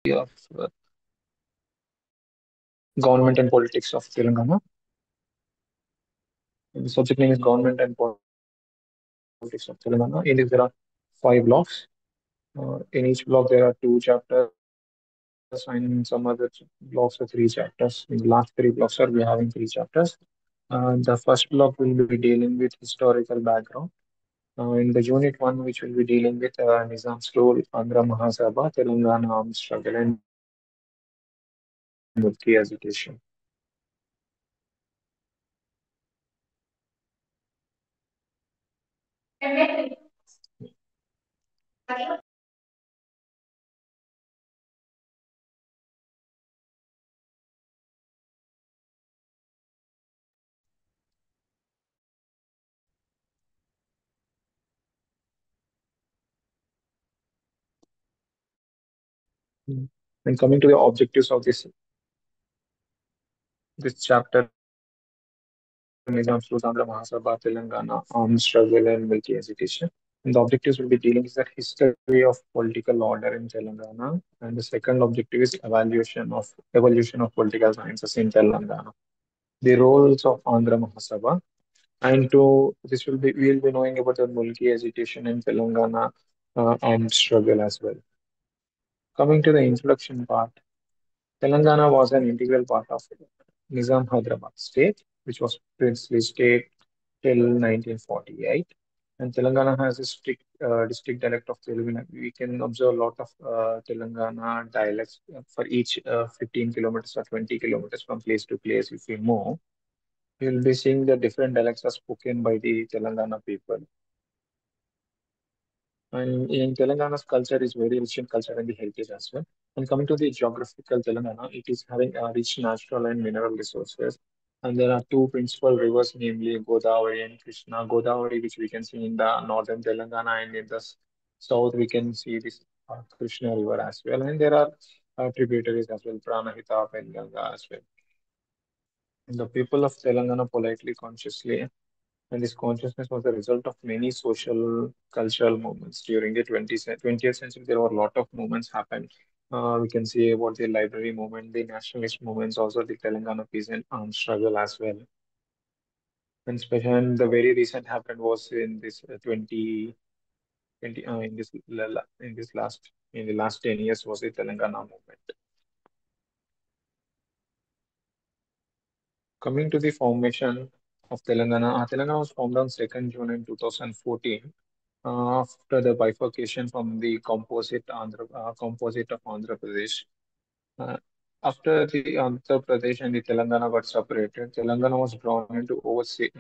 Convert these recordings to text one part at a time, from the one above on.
of Government and Politics of Telangana. The subject name is Government and Politics of Telangana. In this, there are 5 blocks. In each block, there are 2 chapters, and in some other blocks are 3 chapters. In the last 3 blocks, are we having 3 chapters. The first block will be dealing with historical background. In the unit 1, which will be dealing with Nizam's role, Andhra Mahasabha, Telangana armed struggle, and Mulki agitation. Mm. And coming to the objectives of this chapter, Nizam's rule, Andhra Mahasabha, Telangana armed struggle, and Mulki agitation. And the objectives will be dealing is that history of political order in Telangana, and the second objective is evolution of political sciences in Telangana. The roles of Andhra Mahasabha, and this will be we'll be knowing about the Mulki agitation in Telangana armed struggle as well. Coming to the introduction part, Telangana was an integral part of Nizam Hyderabad state, which was princely state till 1948. And Telangana has a strict distinct dialect of Telugu. We can observe a lot of Telangana dialects for each 15 kilometers or 20 kilometers from place to place. If we move, you'll be seeing the different dialects are spoken by the Telangana people. And in Telangana's culture is very rich in culture and the heritage as well. And coming to the geographical Telangana, it is having rich natural and mineral resources. And there are 2 principal rivers, namely Godavari and Krishna. Godavari, which we can see in the northern Telangana, and in the south, we can see this Krishna River as well. And there are tributaries as well, Pranahita, Penganga as well. And the people of Telangana politely, consciously, and this consciousness was the result of many social, cultural movements during the 20th century. There were a lot of movements happened. We can see about the library movement, the nationalist movements, also the Telangana peace and armed struggle as well. And especially and the very recent happened was in this 2020, in the last 10 years was the Telangana movement. Coming to the formation of Telangana, Telangana was formed on 2nd June in 2014 after the bifurcation from the composite of Andhra Pradesh. Uh, After the Andhra Pradesh and the Telangana got separated, Telangana was drawn into over 6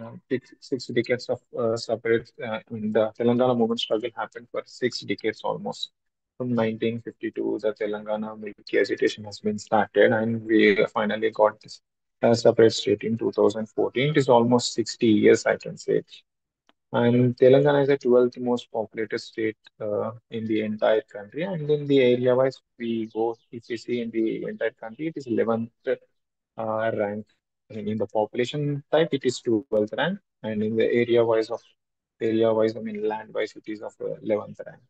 decades of separate. The Telangana movement struggle happened for 6 decades almost. From 1952, the Telangana military agitation has been started, and we finally got this separate state in 2014. It is almost 60 years, I can say. And Telangana is the 12th most populated state in the entire country. And in the area wise, we go, if we see in the entire country, it is 11th rank. And in the population type, it is 12th rank. And in the area wise, I mean land wise, it is of 11th rank.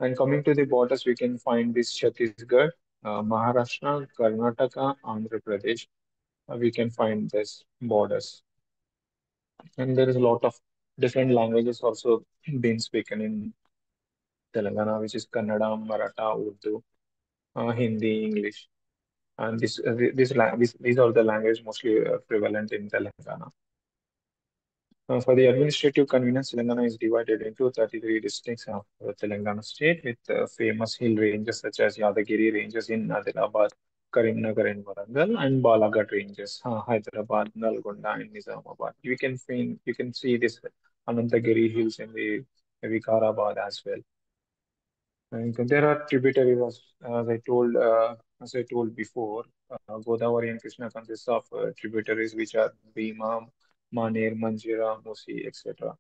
And coming to the borders, we can find this Chhattisgarh, Maharashtra, Karnataka, Andhra Pradesh. We can find this borders. And there is a lot of different languages also being spoken in Telangana, which is Kannada, Maratha, Urdu, Hindi, English, and these are the languages mostly prevalent in Telangana. For the administrative convenience, Telangana is divided into 33 districts of Telangana state with famous hill ranges such as Yadagiri ranges in Adilabad, Karimnagar and Warangal, and Balaghat ranges, Hyderabad, Nalgonda, and Nizamabad. You can see this Anantagiri hills in the Vikarabad as well. And there are tributaries, as I told before, Godavari and Krishna consists of tributaries which are Bhima, Maner, Manjira, Musi, etc.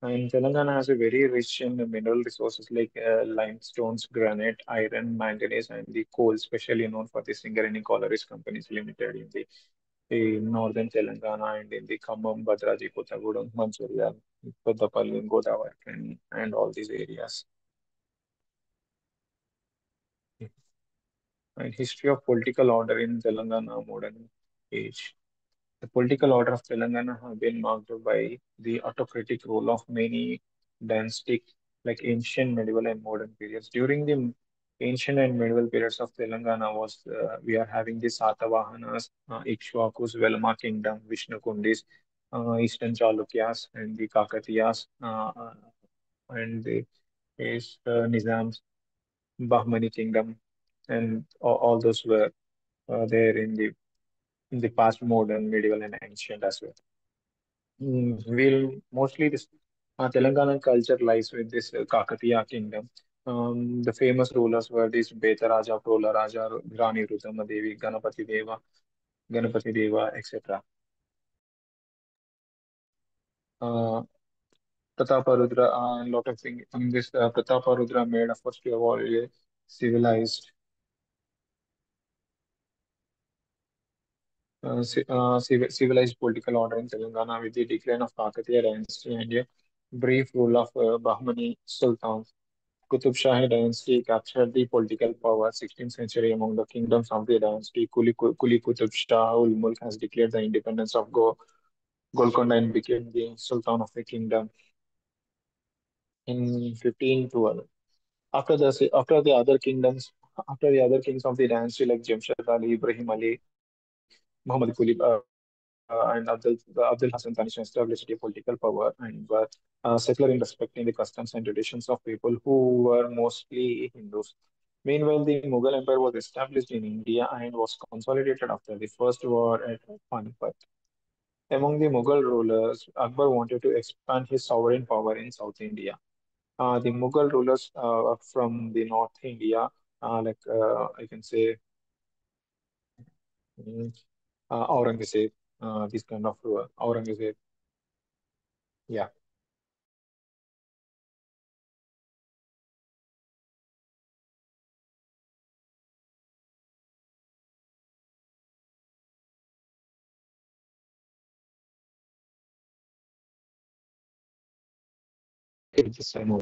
And Telangana has a very rich in mineral resources like limestones, granite, iron, manganese, and the coal, especially known for the Singareni Collieries Companies Limited in northern Telangana and in the Khambam, Bhadraji, Kothagudem, Manchiryal, Peddapalli, Godavari, and all these areas. and history of political order in Telangana modern age. The political order of Telangana have been marked by the autocratic rule of many dynastic, like ancient, medieval, and modern periods. During the ancient and medieval periods of Telangana, we are having the Satavahanas, Ikshvakus, Velama kingdom, Vishnukundis, Eastern Chalukyas, and the Kakatiyas, and the Nizams, Bahmani kingdom, and all those were there in the past, modern, medieval, and ancient as well. Will mostly this Telangana culture lies with this Kakatiya kingdom. The famous rulers were these Beta Raja, Prola Raja, Rani Rudama Devi, Ganapati Deva, etc. Uh, Prataparudra, a lot of things in this Prataparudra made efforts to evolve a civilized, civilized political order in Telangana with the decline of Kakatiya dynasty and a brief rule of Bahmani sultans. Qutub Shahi dynasty captured the political power 16th century among the kingdoms of the dynasty. Kuli Qutub Shah ul Mulk has declared the independence of Golconda and became the Sultan of the kingdom in 1512. After the other kingdoms, after the other kings of the dynasty like Jamshid Ali, Ibrahim Ali, Muhammad Quli, and Abdul Hassan Tanish established a political power and were secular in respecting the customs and traditions of people who were mostly Hindus. Meanwhile, the Mughal Empire was established in India and was consolidated after the First War at Panipat. Among the Mughal rulers, Akbar wanted to expand his sovereign power in South India. The Mughal rulers from the North India, I can say, mm, Aurangzeb, this kind of Aurangzeb, yeah. Just I know.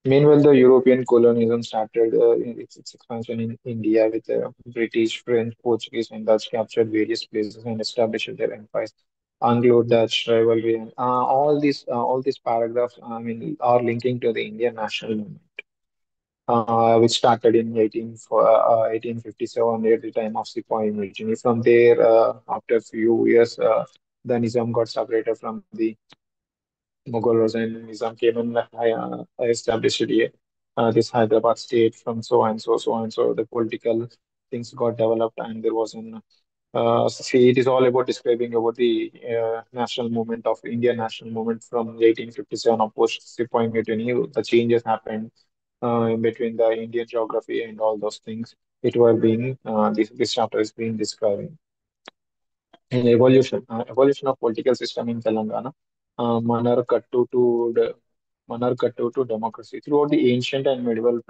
Meanwhile, the European colonialism started its expansion in India with British, French, Portuguese, and Dutch captured various places and established their empires. Anglo-Dutch rivalry, and all these paragraphs, I mean, are linking to the Indian national movement, which started in 1857 at the time of Sepoy mutiny. From there, after a few years, the Nizam got separated from the Mughal rose and Nizam came and established here, this Hyderabad state from so and so, so and so. The political things got developed, and there was an see, it is all about describing about the national movement of Indian national movement from 1857 of post Sepoy Mutiny. The changes happened in between the Indian geography and all those things. It were being this chapter is being described in evolution of political system in Telangana, Manarkattu to democracy. Throughout the ancient and medieval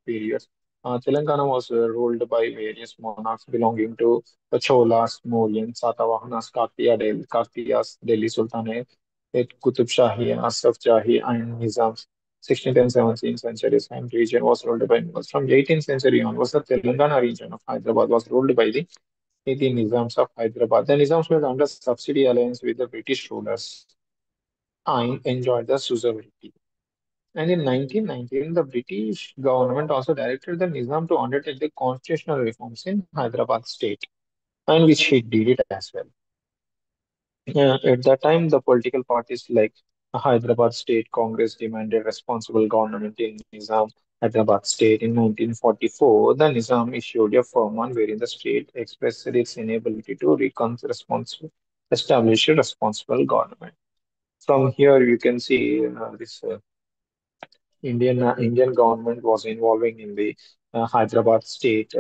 periods, Telangana was ruled by various monarchs belonging to the Cholas, Mauryans, Satavahanas, Kaktiyas, Delhi Sultanate, Qutub Shahi, Asaf Jahi, and Nizams. 16th and 17th centuries and region was ruled by Mughals. From 18th century onwards, the Telangana region of Hyderabad was ruled by the Nizams of Hyderabad. The Nizams were under subsidy alliance with the British rulers and enjoyed the suzerainty. And in 1919, the British government also directed the Nizam to undertake the constitutional reforms in Hyderabad state, and which he did it as well. At that time, the political parties like Hyderabad State Congress demanded responsible government in Nizam Hyderabad State. In 1944, the Nizam issued a firman wherein the state expressed its inability to establish a responsible government. From here, you can see this Indian government was involving in the Hyderabad state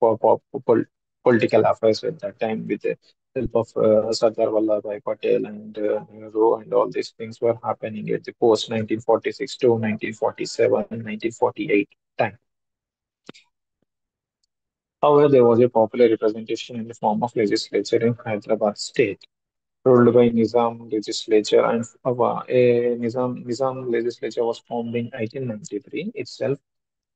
political affairs at that time with the help of Sardar Vallabhbhai Patel and Nehru, and all these things were happening at the post 1946 to 1947 and 1948 time. However, there was a popular representation in the form of legislature in Hyderabad state, ruled by Nizam legislature, and a Nizam legislature was formed in 1893 itself.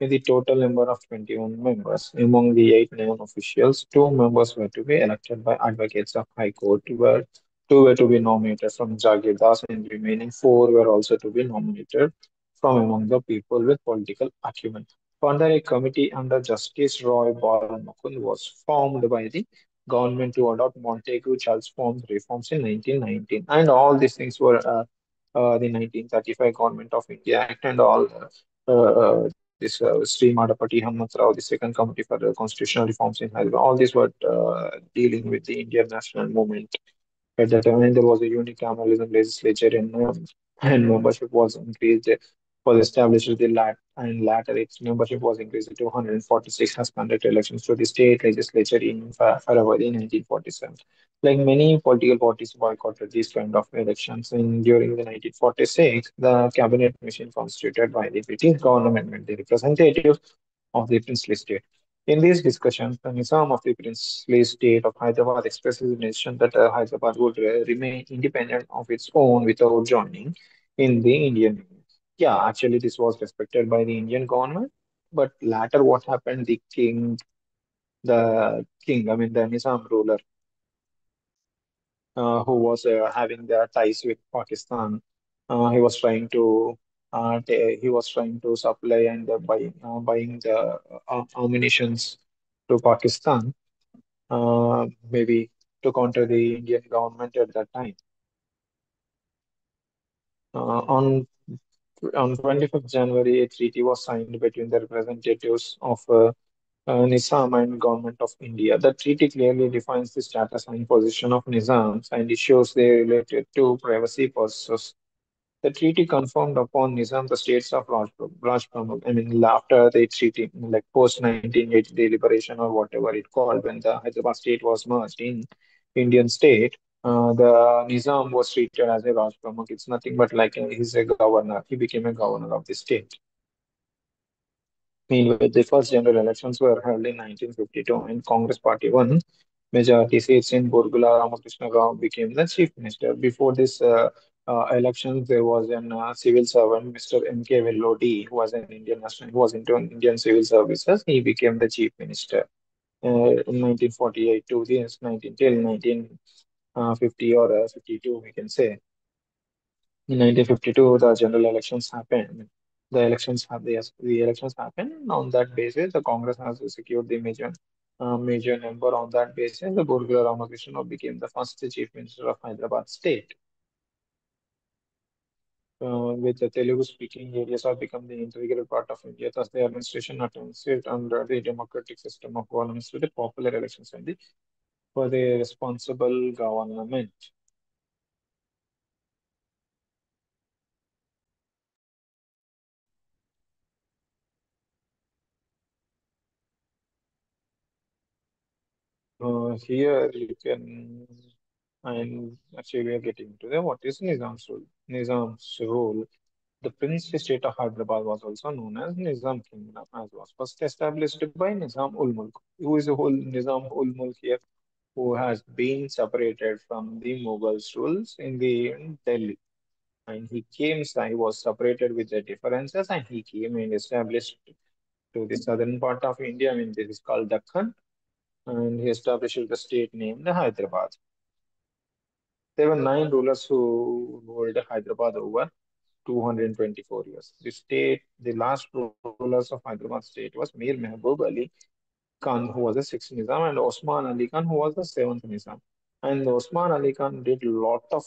With the total number of 21 members. Among the eight non-officials, two members were to be elected by advocates of High Court, where two were to be nominated from Jagirdas, and remaining four were also to be nominated from among the people with political acumen. Further, a committee under Justice Roy Bal Mukund was formed by the government to adopt Montagu Charles forms reforms in 1919. And all these things were the 1935 Government of India Act and all this Sri Madapati Hammat Rao, the second committee for the constitutional reforms in Hyderabad. All these were dealing with the Indian national movement at that time. And there was a unicameralism legislature and membership was increased, was established the and later its membership was increased to 146 has conducted elections to the state legislature in February 1947. Like many political parties boycotted these kind of elections. And during the 1946, the cabinet mission constituted by the British government met the representatives of the princely state. In these discussions, the Nizam of the princely state of Hyderabad expressed his intention that Hyderabad would remain independent of its own without joining in the Indian Union. Yeah, actually, this was respected by the Indian government. But later, what happened? I mean, the Nizam ruler, who was having the ties with Pakistan, he was trying to he was trying to supply and buying the ammunitions to Pakistan, maybe to counter the Indian government at that time. On 25th January, a treaty was signed between the representatives of Nizam and Government of India. The treaty clearly defines the status and position of Nizams and issues they related to privacy purposes. The treaty confirmed upon Nizam the states of Raj I mean, after the treaty, like post 1980 deliberation or whatever it called, when the Hyderabad state was merged in Indian state, the Nizam was treated as a Raj Pramukh. It's nothing but like he's a governor. He became a governor of the state. Meanwhile, the first general elections were held in 1952 and Congress Party won majority seats in Burgula. Ramakrishna Rao became the chief minister. Before this elections, there was an civil servant, Mr. M.K. Vellodi, who was an Indian national, who was into Indian civil services. He became the chief minister in 1948 to this 19 till 1950 or 52, we can say. In 1952, the general elections happened. The elections happened. On that basis, the Congress has secured the major number. On that basis, the Burgula Ramakrishna became the first chief minister of Hyderabad state. With the Telugu-speaking areas have become the integral part of India. Thus, the administration attends it under the democratic system of governance with the popular elections and for the responsible government. Here you can, and actually we are getting to the what is Nizam's rule. Nizam's rule. The princely state of Hyderabad was also known as Nizam Kingdom, as was first established by Nizam ul Mulk. Who is the whole Nizam ul Mulk here? Who has been separated from the Mughals rules in the Delhi. And he was separated with the differences, and he came and established to the southern part of India. I mean, this is called Dakhan, and he established the state named Hyderabad. There were nine rulers who ruled Hyderabad over 224 years. The last rulers of Hyderabad state was Mir Mehboob Ali Khan, who was the sixth Nizam, and Osman Ali Khan, who was the seventh Nizam. And Osman Ali Khan did lot of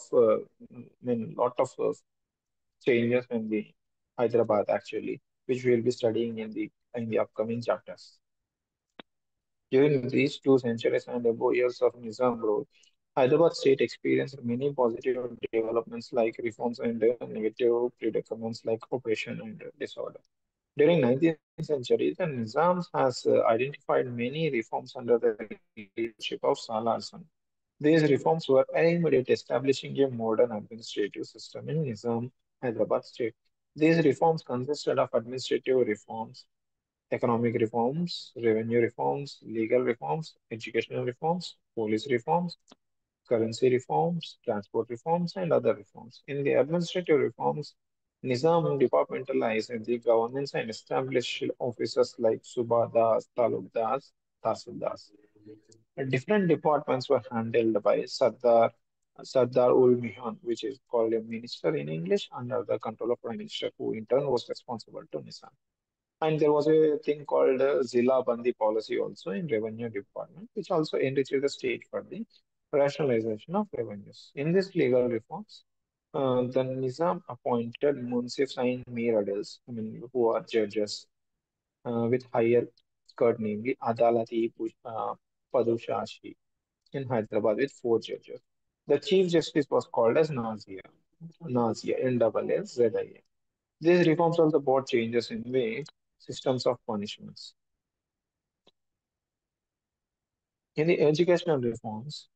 changes in the Hyderabad actually, which we will be studying in the upcoming chapters. During these 2 centuries and above years of Nizam rule, Hyderabad state experienced many positive developments like reforms and negative predicaments like oppression and disorder. During 19th century, the Nizam has identified many reforms under the leadership of Salar San. These reforms were aimed at establishing a modern administrative system in Nizam, Hyderabad state. These reforms consisted of administrative reforms, economic reforms, revenue reforms, legal reforms, educational reforms, police reforms, currency reforms, transport reforms, and other reforms. In the administrative reforms, Nizam departmentalized the governments and established offices like Subadas, Talukdas, Tahsildars. Different departments were handled by Sardar ul Mihan, which is called a minister in English, under the control of Prime Minister, who in turn was responsible to Nizam. And there was a thing called Zilla Bandi policy also in revenue department, which also enriched the state for the rationalization of revenues. In these legal reforms, the Nizam appointed munsifs and miradils, I mean, who are judges with higher court, namely Padushashi in Hyderabad with four judges. The Chief Justice was called as Nazia, N-double-S-Z-I-A. These reforms also brought changes in the systems of punishments. In the educational reforms,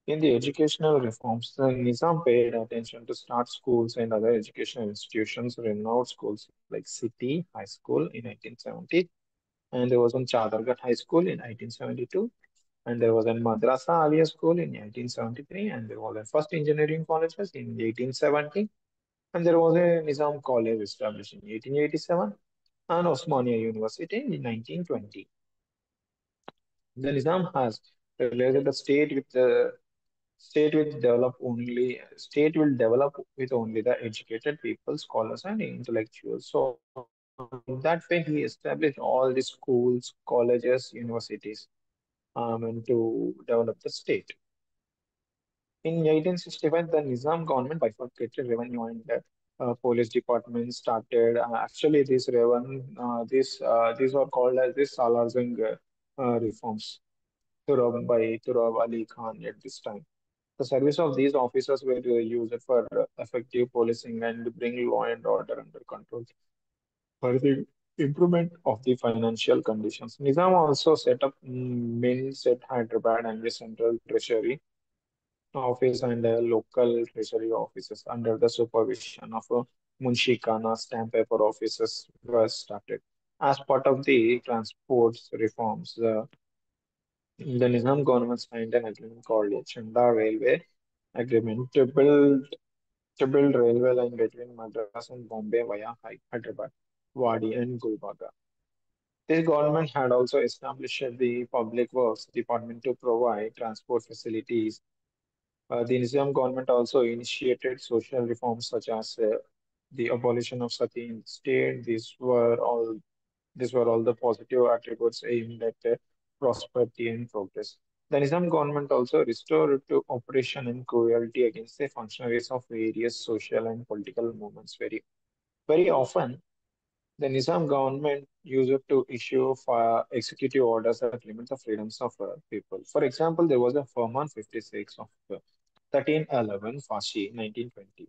in the educational reforms, the Nizam paid attention to start schools and other educational institutions, renowned schools like City High School in 1970, and there was one Chadargat High School in 1872, and there was a Madrasa Aliyah School in 1873, and there was a first engineering colleges in 1870, and there was a Nizam College established in 1887, and Osmania University in 1920. The Nizam has realized that the state will develop with only the educated people, scholars, and intellectuals. So in that way, he established all the schools, colleges, universities, and to develop the state. In 1865, the Nizam government bifurcated revenue and police department started. Actually, these were called as the Salarzang reforms by Turab Ali Khan at this time. The service of these officers were used for effective policing and bring law and order under control. For the improvement of the financial conditions, Nizam also set up mills at Hyderabad and the Central Treasury Office and local treasury offices under the supervision of Munshi Khana. Stamp paper offices were started. As part of the transports reforms, the Nizam government signed an agreement called the Chanda Railway Agreement to build railway line between Madras and Bombay via Hyderabad, Wadi, and Gulbarga. This government had also established the Public Works Department to provide transport facilities. The Nizam government also initiated social reforms such as the abolition of sati in the state. These were all the positive attributes aimed at prosperity and progress. The Nizam government also restored to oppression and cruelty against the functionaries of various social and political movements. Very often, the Nizam government used it to issue executive orders that limit the freedoms of people. For example, there was a Firman 56 of 1311 Fashi 1920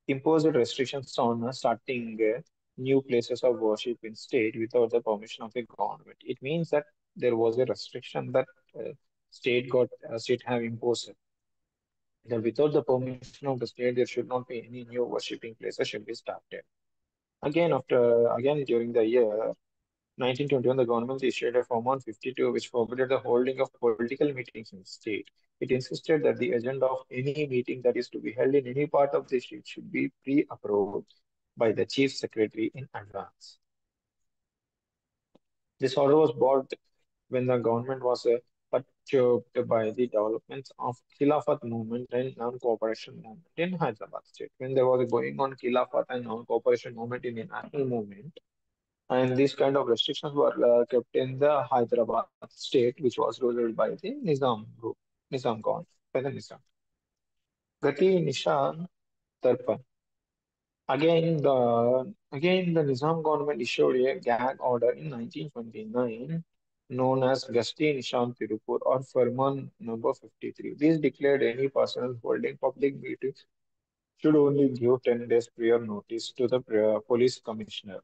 imposed restrictions on starting new places of worship in state without the permission of the government. It means that there was a restriction that uh, state have imposed that without the permission of the state, there should not be any new worshipping places should be started. Again during the year 1921, the government issued a Form 152 which forbade the holding of political meetings in the state. It insisted that the agenda of any meeting that is to be held in any part of the state should be pre-approved by the chief secretary in advance. This order was brought when the government was perturbed by the developments of Khilafat movement and non-cooperation movement in Hyderabad state. When there was going on Khilafat and non-cooperation movement in the national movement, and these kind of restrictions were kept in the Hyderabad state, which was ruled by the Nizam group, Nizam government, by the Nizam. Gati Nishan Tarpan. Again, the Nizam government issued a gag order in 1929 known as Gasti Nishan Tirupur or Farman number 53. This declared any person holding public meetings should only give 10 days prior notice to the police commissioner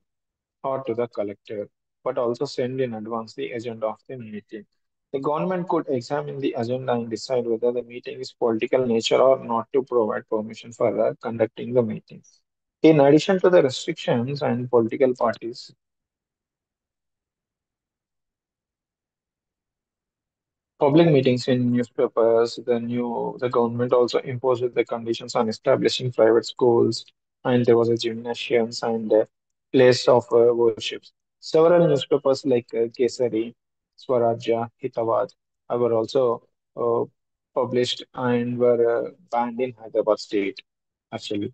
or to the collector, but also send in advance the agenda of the meeting. The government could examine the agenda and decide whether the meeting is political nature or not to provide permission for conducting the meeting. In addition to the restrictions and political parties, Public meetings in newspapers, the government also imposed the conditions on establishing private schools, and there was a gymnasiums and a place of worship. Several newspapers like Kesari, Swarajya, Hitavad were also uh, published and were banned in Hyderabad state, actually.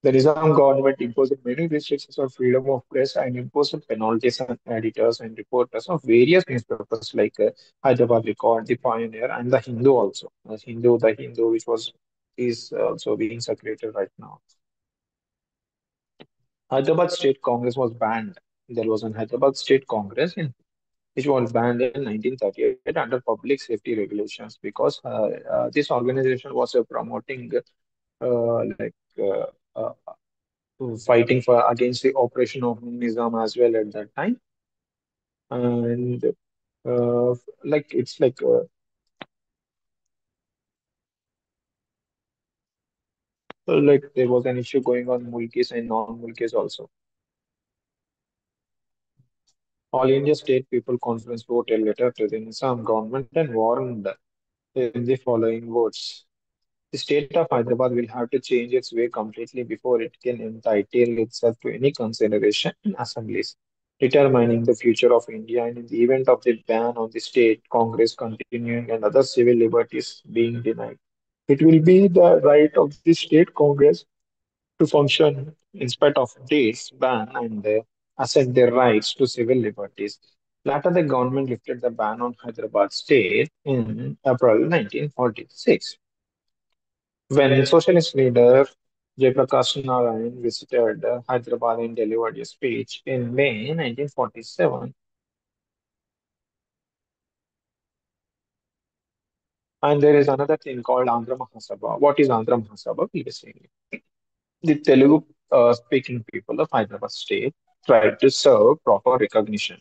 The Nizam government imposed many restrictions on freedom of press and imposed penalties on editors and reporters of various newspapers like Hyderabad Record, The Pioneer, and The Hindu also. The Hindu, which was is also being circulated right now. Hyderabad State Congress was banned. There was an Hyderabad State Congress which was banned in 1938 under public safety regulations because this organization was promoting uh, fighting for against the oppression of Nizam as well at that time. And uh, it's like there was an issue going on mulkis and non-mulkis also. All India State People Conference wrote a letter to the Nizam government and warned in the following words. The state of Hyderabad will have to change its way completely before it can entitle itself to any consideration in assemblies, determining the future of India. And in the event of the ban on the state Congress continuing and other civil liberties being denied, it will be the right of the state Congress to function in spite of this ban and assert their rights to civil liberties. Later, the government lifted the ban on Hyderabad state in April 1946. When socialist leader Jayaprakash Narayan visited Hyderabad and delivered a speech in May 1947, and there is another thing called Andhra Mahasabha. What is Andhra Mahasabha? Basically, the Telugu speaking people of Hyderabad state tried to serve proper recognition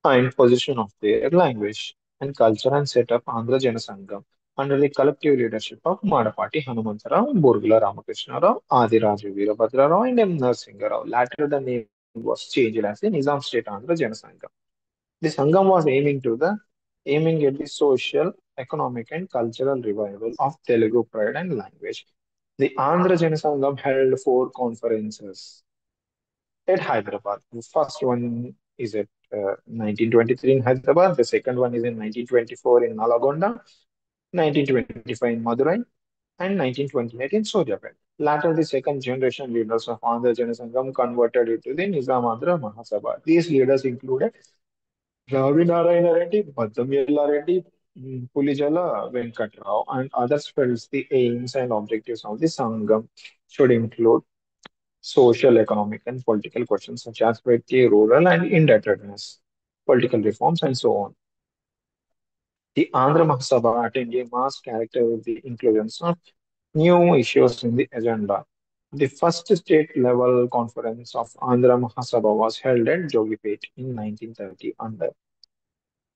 and position of their language and culture and set up Andhra Jana Sangam under the collective leadership of Madapati Hanumantarao, Burgula Ramakrishna Rao, Adiraju Veerabhadra Rao, and M. Narasimha Rao. Later, the name was changed as the Nizam State Andhra Jana Sangam. The Sangam was aiming at the social, economic, and cultural revival of Telugu pride and language. The Andhra Jana Sangam held four conferences at Hyderabad. The first one is at 1923 in Hyderabad. The second one is in 1924 in Nalagonda, 1925 in Madurai, and 1928 in Suryapet. Later, the second generation leaders of Andhra Janasangam converted it to the Nizam Andhra Mahasabha. These leaders included Ravi Narayana Reddy, Bhaddam Yella Reddy, Pulijala Venkatrao, and others felt the aims and objectives of the Sangam should include social, economic, and political questions such as poverty, rural and indebtedness, political reforms, and so on. The Andhra Mahasabha attained a mass character with the inclusions of new issues in the agenda. The first state level conference of Andhra Mahasabha was held at Jogipet in 1930 under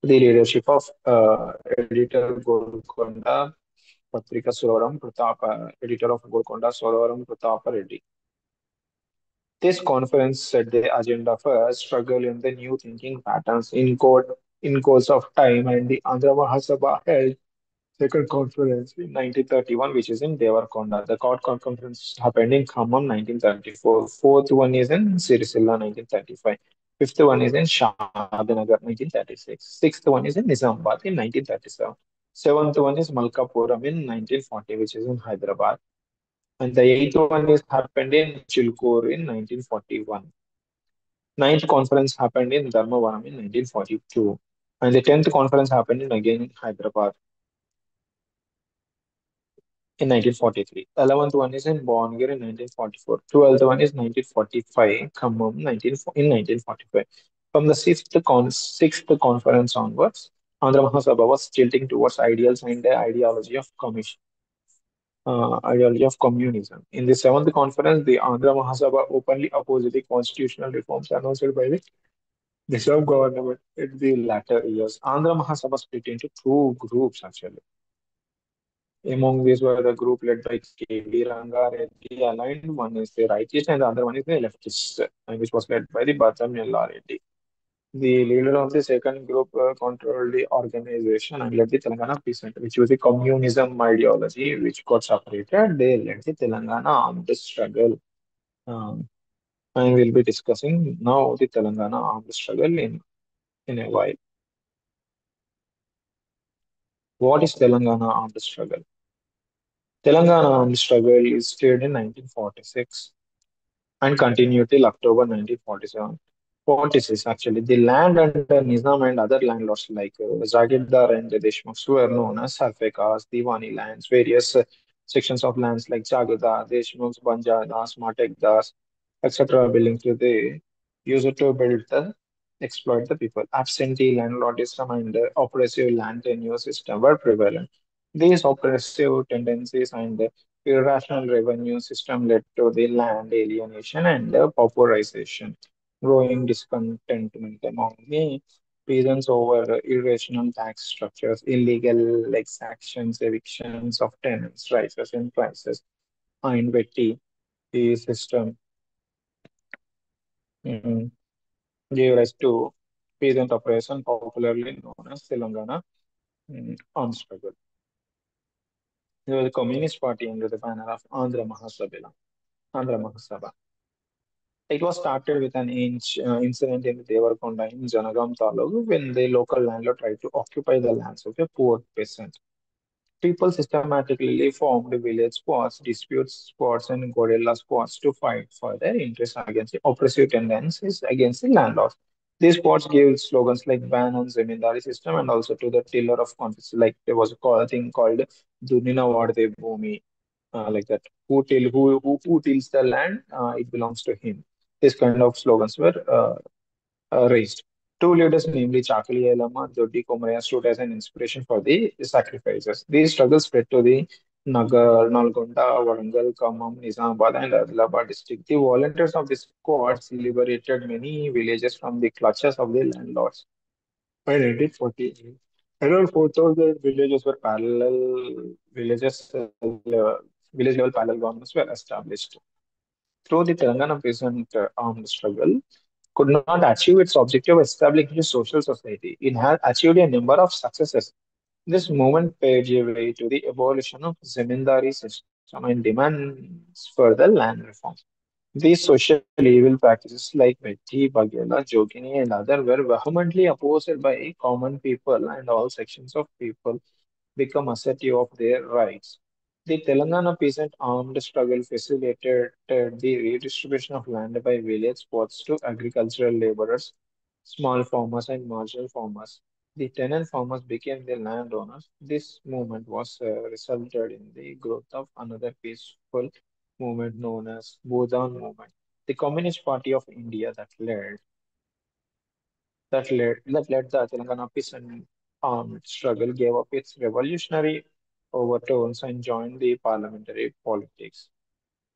the leadership of editor Golconda Patrika Suroram Pratapa, editor of Golconda Suroram Pratapa Reddy. This conference set the agenda for a struggle in the new thinking patterns in course of time, and the Andhra Mahasabha held second conference in 1931, which is in Devarkonda. The third conference happened in Khammam 1934. Fourth one is in Sirisilla 1935. Fifth one is in Shadinagar 1936. Sixth one is in Nizamabad in 1937. Seventh one is Malkapuram in 1940, which is in Hyderabad. And the eighth one is happened in Chilkur in 1941. Ninth conference happened in Dharmavaram in 1942. And the 10th conference happened in again in Hyderabad in 1943. 11th one is in Bongir in 1944. 12th one is 1945, Khammam 1945. From the sixth conference onwards, Andhra Mahasabha was tilting towards ideals and the ideology of communism. In the seventh conference, the Andhra Mahasabha openly opposed the constitutional reforms announced by the Nizam government in the latter years. Andhra Mahasabha split into two groups actually. Among these were the group led by K.B. Ranga Reddy aligned. One is the rightist and the other one is the leftist, which was led by the Bhatam Yella Reddy. The leader of the second group controlled the organization and led the Telangana peasant, which was the communism ideology, which got separated. They led the Telangana armed struggle. Um, and we'll be discussing now the Telangana armed struggle in a while. What is Telangana armed struggle? Telangana armed struggle is started in 1946 and continued till October 1947. 46 actually. The land under Nizam and other landlords like Jagirdar and the Deshmukhs were known as Sarfakas, Diwani lands, various sections of lands like Jagirdar, Deshmukhs, Banjardas, Matekdas, etc. belonging to the user to build the exploit the people. Absentee landlordism and oppressive land tenure system were prevalent. These oppressive tendencies and irrational revenue system led to the land alienation and pauperization, growing discontentment among the peasants over irrational tax structures, illegal exactions, evictions of tenants, rises in prices, and petty the system mm, gave rise to peasant oppression, popularly known as Telangana armed struggle. There was a Communist Party under the banner of Andhra Mahasabha. It was started with an incident in Devarkonda in Janagam Taluk when the local landlord tried to occupy the lands of a poor peasant. People systematically formed village squads, dispute squads, and guerrilla squads to fight for their interests against the oppressive tendencies against the landlords. These squads gave slogans like ban on Zamindari system and also to the tiller of conflicts. Like there was a thing called Dunina Vade Bhumi, like that. Who tills the land? It belongs to him. This kind of slogans were raised. Two leaders, namely Chakali Yellamma and Doddi Komaraya, stood as an inspiration for the sacrifices. These struggles spread to the Nagar, Nalgonda, Warangal, Khammam, Nizamabad, and Adilabad district. The volunteers of the squads liberated many villages from the clutches of the landlords. By 1948, around 4,000 villages were parallel villages, village level parallel governments were established. Through the Telangana peasant armed struggle, could not achieve its objective of establishing a social society. It has achieved a number of successes. This movement paved a way to the abolition of Zamindari system and demands further land reform. These social evil practices like Vetti, Baghela, Jogini, and others were vehemently opposed by common people and all sections of people become assertive of their rights. The Telangana peasant armed struggle facilitated the redistribution of land by village spots to agricultural laborers, small farmers, and marginal farmers. The tenant farmers became the landowners. This movement was resulted in the growth of another peaceful movement known as Bhudan movement. The Communist Party of India that led the Telangana peace and armed struggle, gave up its revolutionary overtones and joined the parliamentary politics.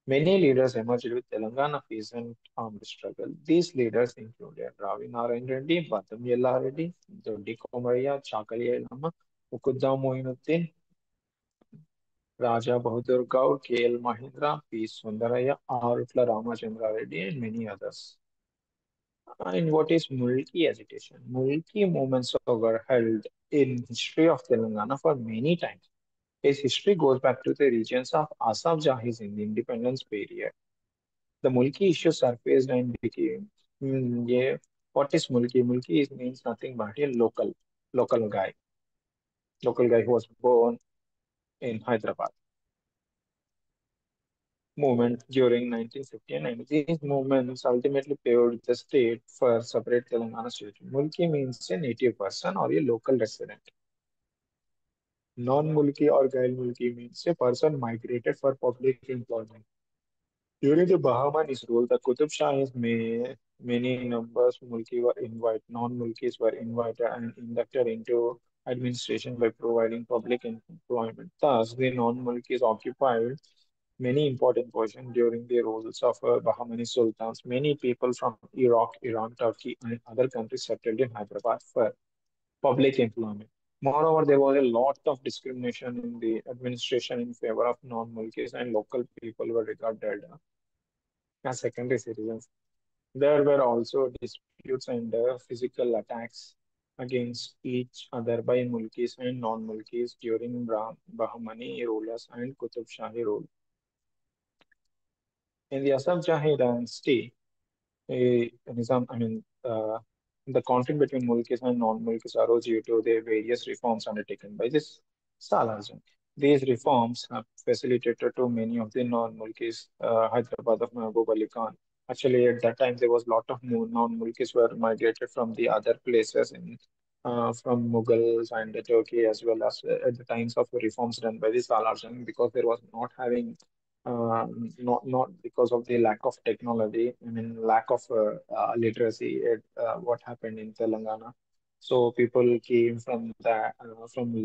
Many leaders emerged with Telangana peace and armed struggle. These leaders included Ravi Narayan Reddy, Batam Yella Reddy, Doddi Komariya, Chakali Yellama, Mukudda Moinuddin, Raja Bahadur Gaur, K.L. Mahindra, P. Sundaraya, Arutla Ramachandra Reddy, and many others. And what is Mulki agitation? Mulki movements were held in history of Telangana for many times. Its history goes back to the regions of Asaf Jahis in the independence period. The Mulki issue surfaced and became, yeah, what is Mulki? Mulki means nothing but a local guy who was born in Hyderabad. Movement during 1959. These movements ultimately paved the state for separate Telangana state. Mulki means a native person or a local resident. Non-Mulki or Gail Mulki means a person migrated for public employment. During the Bahmanis rule, the Qutub-Shahis many numbers Mulki were invited, non-Mulkis were invited and inducted into administration by providing public employment. Thus, the non-Mulkis occupied many important positions during the rules of Bahmani sultans. Many people from Iraq, Iran, Turkey, and other countries settled in Hyderabad for public employment. Moreover, there was a lot of discrimination in the administration in favor of non-Mulkis, and local people were regarded as secondary citizens. There were also disputes and physical attacks against each other by Mulkis and non-Mulkis during Bahmani rulers and Qutub Shahi rule. In the Asaf Jahi dynasty, Nizam, the conflict between Mulkis and non-Mulkis arose due to the various reforms undertaken by this Salahuddin. These reforms have facilitated to many of the non-Mulkis, Hyderabad of Mahbub Ali Khan. Actually, at that time, there was a lot of non-Mulkis were migrated from the other places from Mughals and Turkey, as well as at the times of reforms done by the Salahuddin, because there was not having not because of the lack of technology. I mean, lack of literacy. What happened in Telangana? So people came from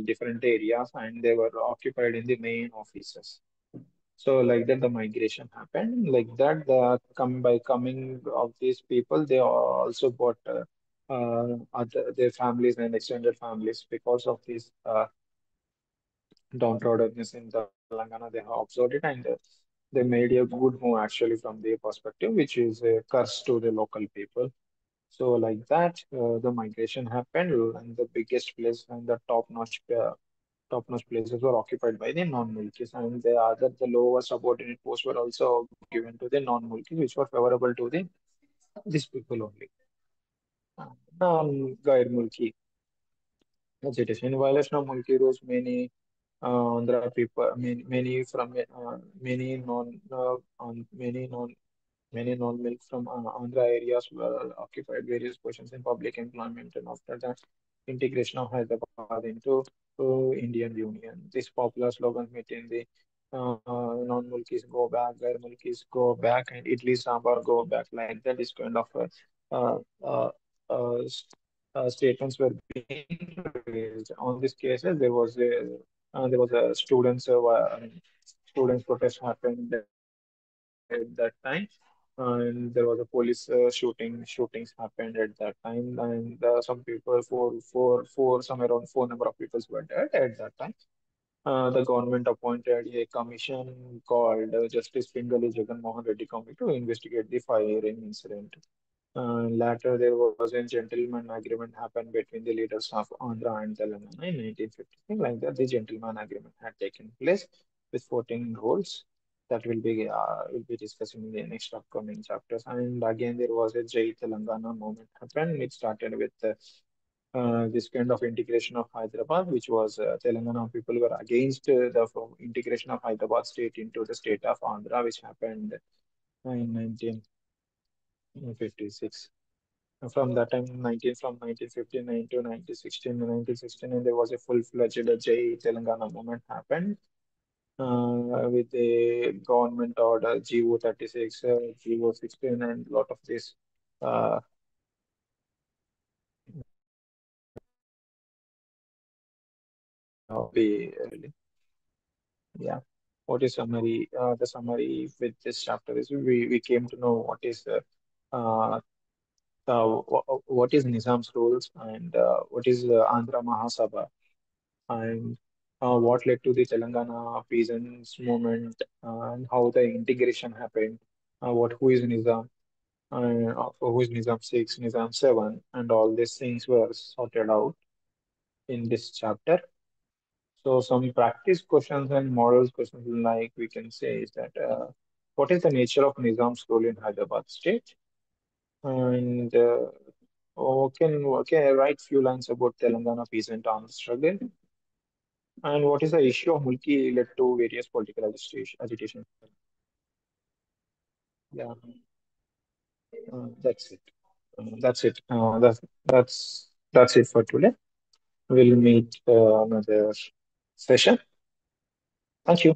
different areas and they were occupied in the main offices. So like that, the migration happened. Like that, by coming of these people, they also got other their families and extended families because of this downtroddeness in Telangana. They have observed it and they made a good move actually from their perspective, which is a curse to the local people. So like that, the migration happened, and the biggest place and the top-notch places were occupied by the non-Mulkis, and the lower subordinate posts were also given to the non-Mulkis, which were favorable to the these people only. Non-Gair-Mulki agitation. In violation of Mulki rules, many Andhra people, many non-milk from Andhra areas were occupied various positions in public employment, and after that, integration of Hyderabad into Indian Union. This popular slogan maintained the non-Mulkis go back, Gair Mulkis go back, and Idli Sambar go back. Like that is kind of uh, uh, statements were being raised. On these cases, there was a students protest happened at that time, and there was a police shootings happened at that time, and some people, somewhere around four number of people were dead at that time. The government appointed a commission called Justice Pingali Jagan Mohan Reddy Committee to investigate the firing incident. Later, there was a gentleman agreement happened between the leaders of Andhra and Telangana in 1953. Like that, the gentleman agreement had taken place with 14 rules that will be discussing in the next upcoming chapters. And again, there was a Jai Telangana movement happened. It started with this kind of integration of Hyderabad, which was Telangana people were against the integration of Hyderabad state into the state of Andhra, which happened in 1956. From that time, 1959 to 1916, in 1969, there was a full-fledged Jai Telangana movement happened with the government order GO 36, GO 16, and a lot of this uh, be yeah. What is summary? The summary with this chapter is we came to know uh, what is Nizam's rules and what is Andhra Mahasabha and what led to the Telangana peasants movement and how the integration happened, who is Nizam, who is Nizam 6, Nizam 7, and all these things were sorted out in this chapter. So some practice questions and morals questions like we can say is that what is the nature of Nizam's role in Hyderabad state? And can I write few lines about Telangana peasant armed struggle? And what is the issue of Mulki led to various political agitation? Yeah, that's it. That's it. That's it for today. We'll meet another session. Thank you.